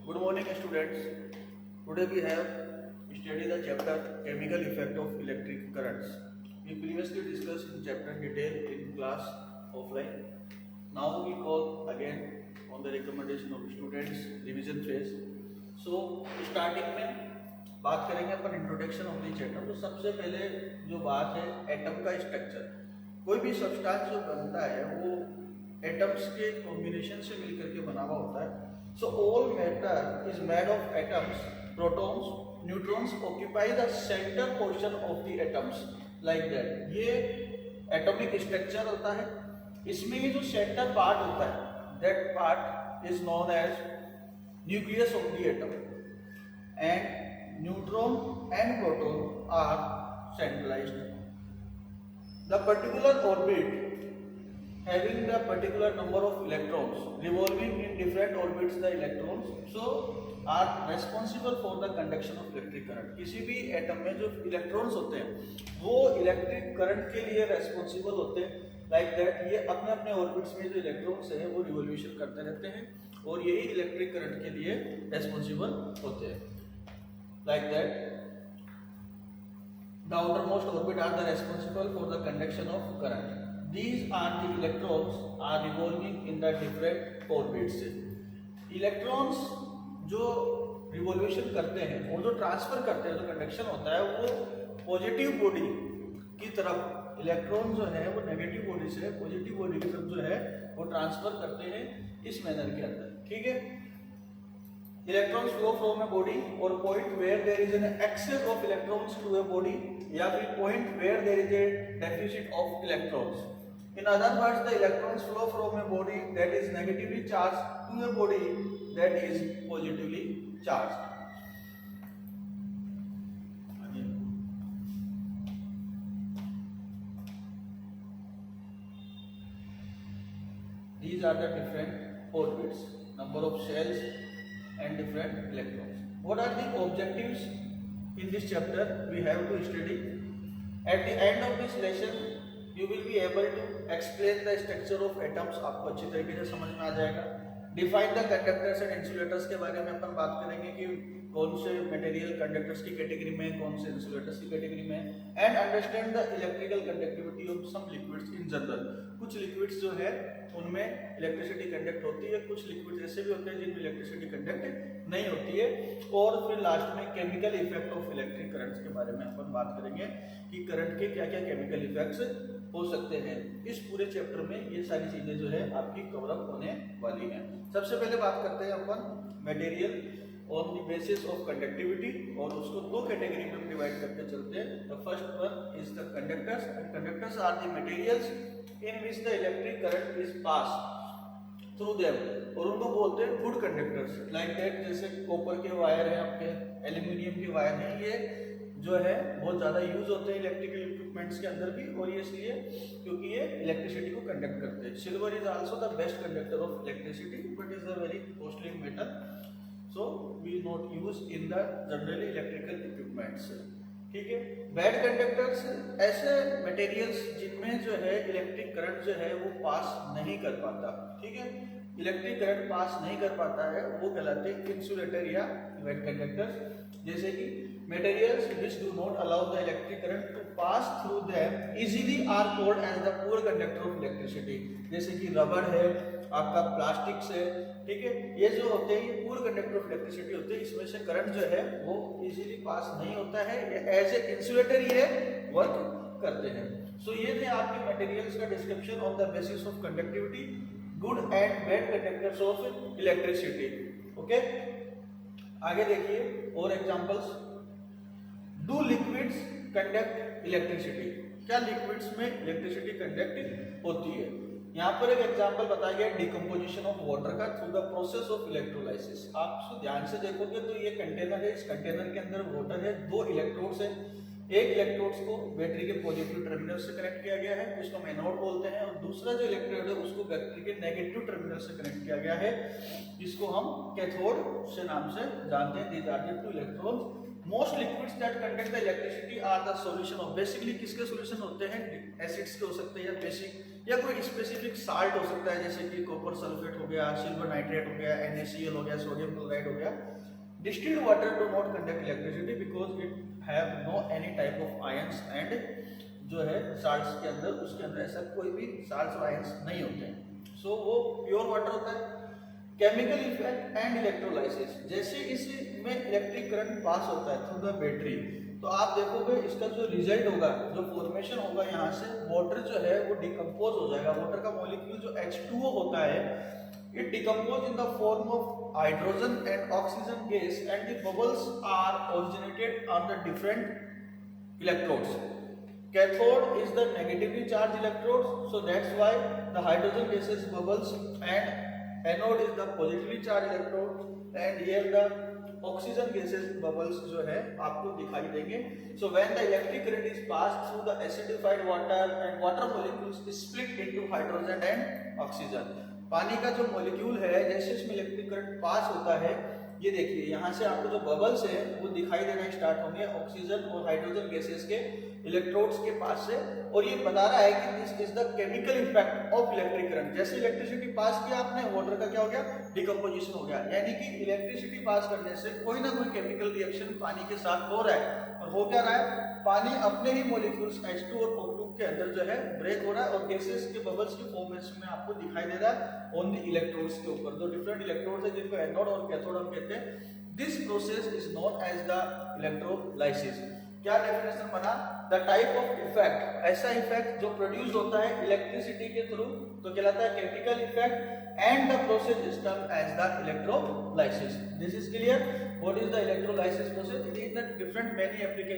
Good morning, students. Today we have studied the chapter chemical effect of electric currents. We previously discussed in chapter detail in class offline. Now we call again on the recommendation of students revision phase. So starting में बात करेंगे अपन introduction of the chapter. तो सबसे पहले जो बात है atom का स्ट्रक्चर। कोई भी सब्सटेंस जो बनता है वो एटम्स के कॉम्बिनेशन से मिलकर के बना हुआ होता है। So all matter is made of atoms, protons, neutrons occupy the center portion of the atoms like that. ये atomic structure होता है। इसमें ये जो center part होता है, that part is known as nucleus of the atom, and neutron and proton are centralized. The particular orbit having the particular number of electrons revolving in different orbits, the electrons so are responsible for the conduction of electric current. किसी भी atom में जो electrons होते हैं वो electric current के लिए responsible होते हैं। लाइक दैट ये अपने अपने ऑर्बिट्स में जो इलेक्ट्रॉन्स हैं वो रिवॉल्यूशन करते रहते हैं और यही इलेक्ट्रिक करंट के लिए रेस्पॉन्सिबल होते हैं। Like that the outermost orbit are the responsible for the conduction of current. These are the electrons are revolving in the different orbits. Electrons जो रिवॉल्यूशन करते हैं और जो ट्रांसफर करते हैं, जो कंडक्शन होता है वो पॉजिटिव बॉडी की तरफ, इलेक्ट्रॉन जो है वो नेगेटिव बॉडी से पॉजिटिव बॉडी की तरफ जो है वो ट्रांसफर करते हैं इस मैनर के अंदर। ठीक है, electrons flow from a body और point where there is an excess of electrons to a body या फिर point where there is a deficit of electrons. In other words, the electrons flow from a body that is negatively charged to a body that is positively charged. These are the different orbits, number of shells and different electrons. What are the objectives in this chapter we have to study? At the end of this lesson, you will be able to explain the structure of atoms. आपको अच्छी तरीके से समझ में आ जाएगा। Define the conductors and insulators के बारे में अपन बात करेंगे कि कौन से मटेरियल कंडक्टर्स की कैटेगरी में, कौन से इंसुलेटर्स की कैटेगरी में, and understand the electrical conductivity of some liquids in general. कुछ लिक्विड्स जो है उनमें इलेक्ट्रिसिटी कंडक्ट होती है, कुछ लिक्विड्स ऐसे भी होते हैं जिनमें इलेक्ट्रिसिटी कंडक्ट नहीं होती है। और फिर लास्ट में chemical effect of electric currents के बारे में अपन बात करेंगे कि करंट के क्या क्या केमिकल इफेक्ट्स हो सकते हैं। इस पूरे चैप्टर में ये सारी चीजें जो है आपकी कवर अप होने वाली हैं। सबसे पहले बात करते हैं अपन material on the basis of conductivity, और उसको दो कैटेगरी में डिवाइड करके चलते हैं। The first one is the conductors, and conductors are the materials in which the electric current is pass through them, और उनको बोलते हैं गुड कंडक्टर्स। लाइक दैट जैसे कॉपर के वायर है, आपके एल्यूमिनियम के वायर है, ये जो है बहुत ज़्यादा यूज होते हैं इलेक्ट्रिकल इक्विपमेंट्स के अंदर भी, और ये इसलिए क्योंकि ये इलेक्ट्रिसिटी को कंडक्ट करते हैं। Silver is also the best conductor of electricity but is a very costly metal, so we not use in the generally electrical equipments. ठीक है, बैड कंडक्टर्स ऐसे मटेरियल्स जिनमें जो है इलेक्ट्रिक करंट जो है वो पास नहीं कर पाता। ठीक है, इलेक्ट्रिक करंट पास नहीं कर पाता है वो कहलाते हैं इंसुलेटर या बैड कंडक्टर्स। जैसे कि materials which do not allow the electric current to pass through them easily are called as the poor conductor of electricity। जैसे कि रबर है, आपका प्लास्टिक्स है, ठीक है, ये जो होते हैं ये पूर कंडक्टर ऑफ इलेक्ट्रिसिटी होते हैं। इसमें से करंट जो है वो इजीली पास नहीं होता है, एज ए इंसुलेटर ये वर्क करते हैं। सो ये थे आपके मटेरियल्स का description on the basis of conductivity, good and bad conductors of electricity. Okay, आगे देखिए और examples. Do liquids conduct electricity? क्या लिक्विड्स में इलेक्ट्रिसिटी कंडक्ट होती है? यहाँ पर एक एग्जांपल बताया गया डिकम्पोजिशन ऑफ वाटर का through the process of electrolysis. आप ध्यान से देखोगे तो ये कंटेनर है, इस कंटेनर के अंदर वाटर है, दो इलेक्ट्रोड्स है। एक इलेक्ट्रोड्स को बैटरी के पॉजिटिव टर्मिनल से कनेक्ट किया गया है, जिसको हम एनोड बोलते हैं, और दूसरा जो इलेक्ट्रोड है उसको बैटरी के नेगेटिव टर्मिनल से कनेक्ट किया गया है, जिसको हम कैथोड से नाम से जानते हैं। These are the two electrons most liquids that conduct the electricity are the solution of, basically किसके सॉल्यूशन होते हैं, एसिड्स के हो सकते हैं या बेसिक या कोई स्पेसिफिक साल्ट हो सकता है, जैसे कि कॉपर सल्फेट हो गया, सिल्वर नाइट्रेट हो गया, NaCl हो गया, सोडियम क्लोराइड हो गया। Distilled water do not conduct electricity because it have no any type of ions and जो है साल्ट्स के अंदर, उसके अंदर ऐसा कोई भी साल्ट्स और आयंस नहीं होते हैं, सो वो प्योर वाटर होता है। केमिकल इफेक्ट एंड इलेक्ट्रोलाइसिस, जैसे इसमें इलेक्ट्रिक करंट पास होता है थ्रू द बैटरी, तो आप देखोगे इसका जो रिजल्ट होगा, जो फॉर्मेशन होगा, यहाँ से वाटर जो है वो डिकम्पोज हो जाएगा। वाटर का मॉलिक्यूल जो H2O होता है, it decompose in the form of hydrogen and oxygen gas and the bubbles are originated on the different electrodes. Cathode is the negatively charged electrodes, so that's why the hydrogen gases bubbles, and anode is the positively charged electrode, and here the oxygen gases bubbles जो है आपको दिखाई देंगे। So when the electric current is passed through the acidified water and water molecules split into hydrogen and oxygen, पानी का जो molecule है जैसे इसमें इलेक्ट्रिक करंट पास होता है, ये देखिए यहाँ से आपको जो बबल्स है वो दिखाई देना स्टार्ट होंगे ऑक्सीजन और हाइड्रोजन गैसेस के इलेक्ट्रोड्स के पास से, और ये बता रहा है कि this is the chemical effect of electric current. जैसे इलेक्ट्रिसिटी पास किया आपने, वाटर का क्या हो गया, डिकम्पोजिशन हो गया, यानी कि इलेक्ट्रिसिटी पास करने से कोई ना कोई केमिकल रिएक्शन पानी के साथ हो रहा है। और हो क्या रहा है, पानी अपने ही मॉलिक्यूल्स H2 और O2 के अंदर जो है ब्रेक हो रहा है और गैसेस के बबल्स के फॉर्मेशन में आपको दिखाई दे रहा है ऑन द इलेक्ट्रोड्स के ऊपर। दो डिफरेंट इलेक्ट्रोड्स है जिनको एनोड और कैथोड हम कहते हैं। This process is known as the electrolysis. क्या डेफिनेशन बना, द टाइप ऑफ इफेक्ट, ऐसा इफेक्ट जो प्रोड्यूस होता है इलेक्ट्रिसिटी के थ्रू तो कहलाता है chemical effect, and the process is termed as the electrolysis. This is clear. What is the electrolysis process? It is the different many application